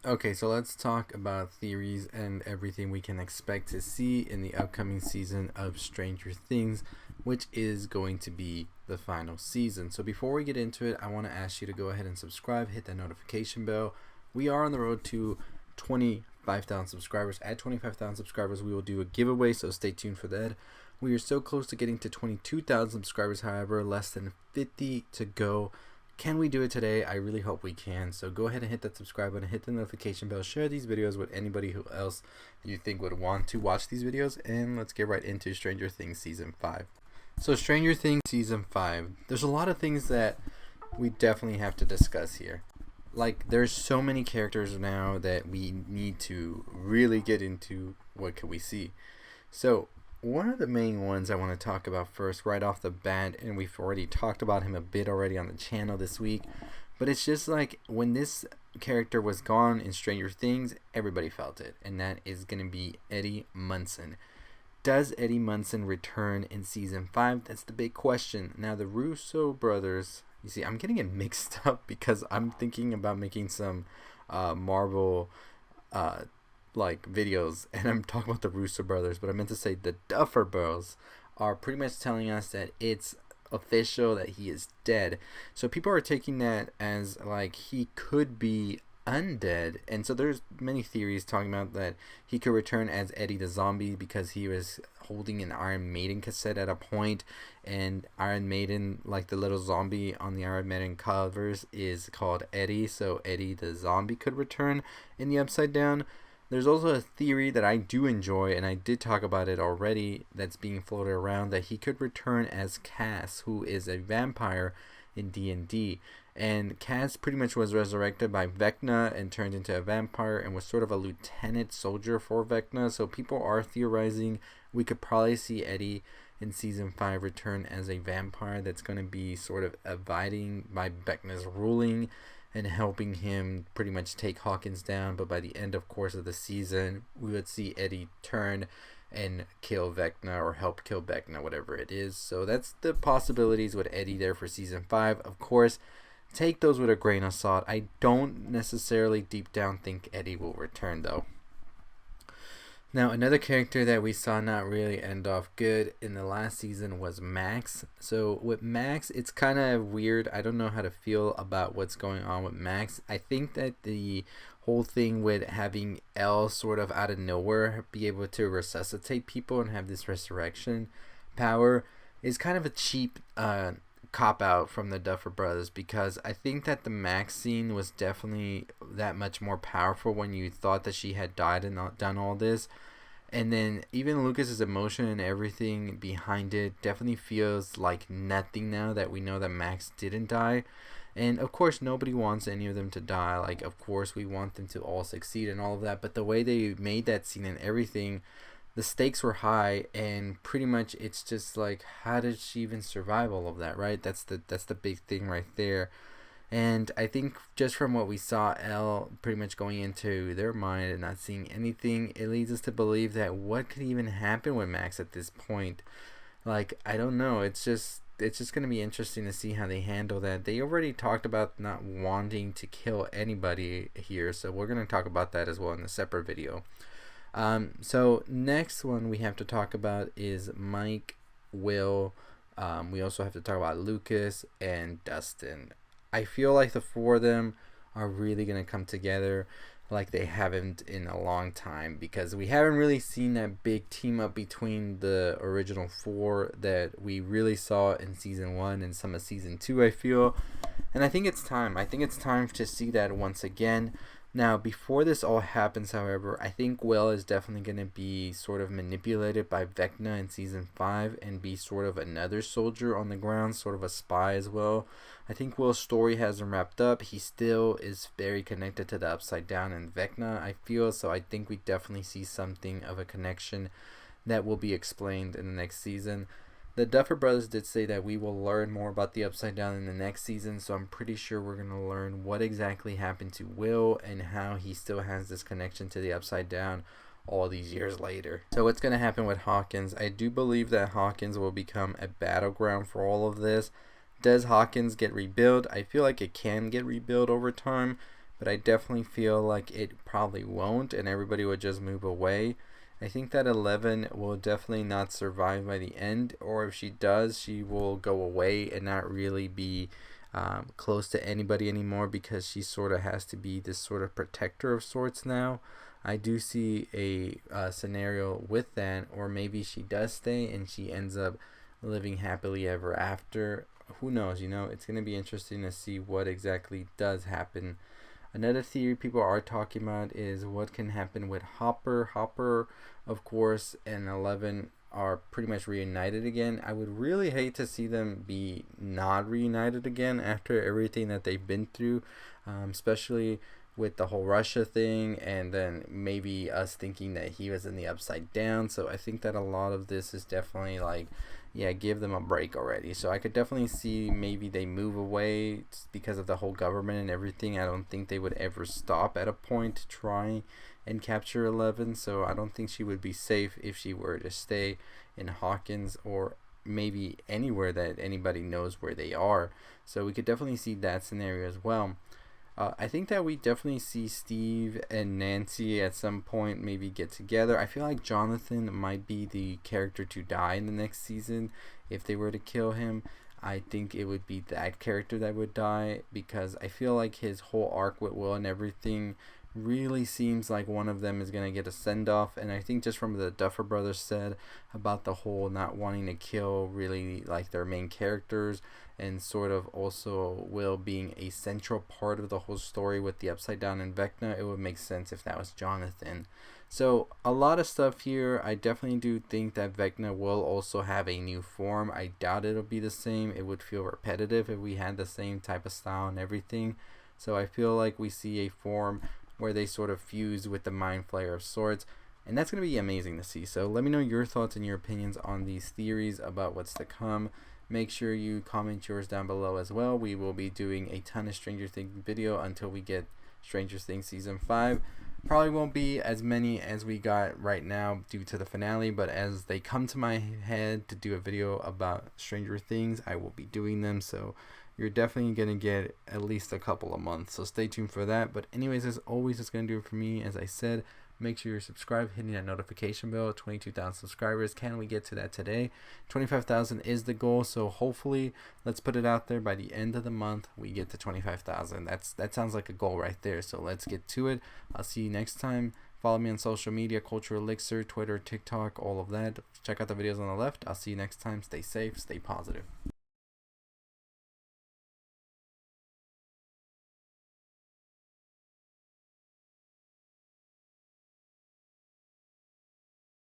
Okay, so let's talk about theories and everything we can expect to see in the upcoming season of Stranger Things, which is going to be the final season. So before we get into it, I want to ask you to go ahead and subscribe, hit that notification bell. We are on the road to 25,000 subscribers. At 25,000 subscribers, we will do a giveaway, so stay tuned for that. We are so close to getting to 22,000 subscribers, however, less than 50 to go. Can we do it today? I really hope we can. So go ahead and hit that subscribe button, hit the notification bell, share these videos with anybody who else you think would want to watch these videos, and let's get right into Stranger Things Season 5. So Stranger Things Season 5, there's a lot of things that we definitely have to discuss here. Like, there's so many characters now that we need to really get into what can we see. So one of the main ones I want to talk about first right off the bat, and we've already talked about him a bit already on the channel this week, but it's just like when this character was gone in Stranger Things, everybody felt it, and that is going to be Eddie Munson. Does Eddie Munson return in Season 5? That's the big question. Now, the Russo brothers, you see, I'm getting it mixed up because I'm thinking about making some Marvel like videos, and I'm talking about the Russo brothers, but I meant to say the Duffer Brothers are pretty much telling us that it's official that he is dead. So people are taking that as like he could be undead, and so there's many theories talking about that he could return as Eddie the Zombie because he was holding an Iron Maiden cassette at a point, and Iron Maiden, like the little zombie on the Iron Maiden covers, is called Eddie, so Eddie the Zombie could return in the Upside Down. There's also a theory that I do enjoy, and I did talk about it already, that's being floated around, that he could return as Cass, who is a vampire in D&D. And Cass pretty much was resurrected by Vecna and turned into a vampire and was sort of a lieutenant soldier for Vecna. So people are theorizing we could probably see Eddie in Season 5 return as a vampire that's going to be sort of abiding by Vecna's ruling and helping him pretty much take Hawkins down. But by the end, of course, of the season, we would see Eddie turn and kill Vecna or help kill Vecna, whatever it is. So that's the possibilities with Eddie there for Season 5. Of course, take those with a grain of salt. I don't necessarily deep down think Eddie will return, though. Now, another character that we saw not really end off good in the last season was Max. So with Max, it's kind of weird. I don't know how to feel about what's going on with Max. I think that the whole thing with having Elle sort of out of nowhere be able to resuscitate people and have this resurrection power is kind of a cheap cop out from the Duffer Brothers, because I think that the Max scene was definitely that much more powerful when you thought that she had died and not done all this. And then even Lucas's emotion and everything behind it definitely feels like nothing now that we know that Max didn't die. And of course nobody wants any of them to die. Like, of course we want them to all succeed and all of that, but the way they made that scene and everything, the stakes were high, and pretty much it's just like, how did she even survive all of that, right? That's the big thing right there. And I think just from what we saw, Elle pretty much going into their mind and not seeing anything, it leads us to believe that what could even happen with Max at this point? Like, I don't know. It's just going to be interesting to see how they handle that. They already talked about not wanting to kill anybody here, so we're going to talk about that as well in a separate video. So next one we have to talk about is Mike, Will. We also have to talk about Lucas and Dustin. I feel like the four of them are really going to come together like they haven't in a long time, because we haven't really seen that big team up between the original four that we really saw in Season 1 and some of Season 2, I feel. And I think it's time. I think it's time to see that once again. Now, before this all happens, however, I think Will is definitely going to be sort of manipulated by Vecna in Season 5 and be sort of another soldier on the ground, sort of a spy as well. I think Will's story hasn't wrapped up. He still is very connected to the Upside Down and Vecna, I feel, so I think we definitely see something of a connection that will be explained in the next season. The Duffer Brothers did say that we will learn more about the Upside Down in the next season, so I'm pretty sure we're going to learn what exactly happened to Will and how he still has this connection to the Upside Down all these years later. So what's going to happen with Hawkins? I do believe that Hawkins will become a battleground for all of this. Does Hawkins get rebuilt? I feel like it can get rebuilt over time, but I definitely feel like it probably won't, and everybody would just move away. I think that 11 will definitely not survive by the end, or if she does, she will go away and not really be close to anybody anymore, because she sort of has to be this sort of protector of sorts now. I do see a scenario with that, or maybe she does stay and she ends up living happily ever after. Who knows, it's going to be interesting to see what exactly does happen. Another theory people are talking about is what can happen with Hopper. Hopper, of course, and 11 are pretty much reunited again. I would really hate to see them be not reunited again after everything that they've been through, especially with the whole Russia thing, and then maybe us thinking that he was in the Upside Down. So I think that a lot of this is definitely like, yeah, give them a break already. So I could definitely see maybe they move away because of the whole government and everything. I don't think they would ever stop at a point to try and capture 11. So I don't think she would be safe if she were to stay in Hawkins, or maybe anywhere that anybody knows where they are. So we could definitely see that scenario as well. I think that we definitely see Steve and Nancy at some point maybe get together. I feel like Jonathan might be the character to die in the next season. If they were to kill him, I think it would be that character that would die, because I feel like his whole arc with Will and everything really seems like one of them is going to get a send-off. And I think just from the Duffer Brothers said about the whole not wanting to kill really like their main characters, and sort of also Will being a central part of the whole story with the Upside Down and Vecna, it would make sense if that was Jonathan. So a lot of stuff here. I definitely do think that Vecna will also have a new form. I doubt it'll be the same. It would feel repetitive if we had the same type of style and everything. So I feel like we see a form where they sort of fuse with the Mind Flayer of sorts, and that's going to be amazing to see. So let me know your thoughts and your opinions on these theories about what's to come. Make sure you comment yours down below as well. We will be doing a ton of Stranger Things video until we get Stranger Things Season 5. Probably won't be as many as we got right now due to the finale, but as they come to my head to do a video about Stranger Things, I will be doing them. So you're definitely going to get at least a couple a month. So stay tuned for that. But anyways, as always, it's going to do it for me. As I said, make sure you're subscribed, hitting that notification bell. 22,000 subscribers. Can we get to that today? 25,000 is the goal. So hopefully, let's put it out there by the end of the month, we get to 25,000. That sounds like a goal right there. So let's get to it. I'll see you next time. Follow me on social media, Culture Elixir, Twitter, TikTok, all of that. Check out the videos on the left. I'll see you next time. Stay safe, stay positive.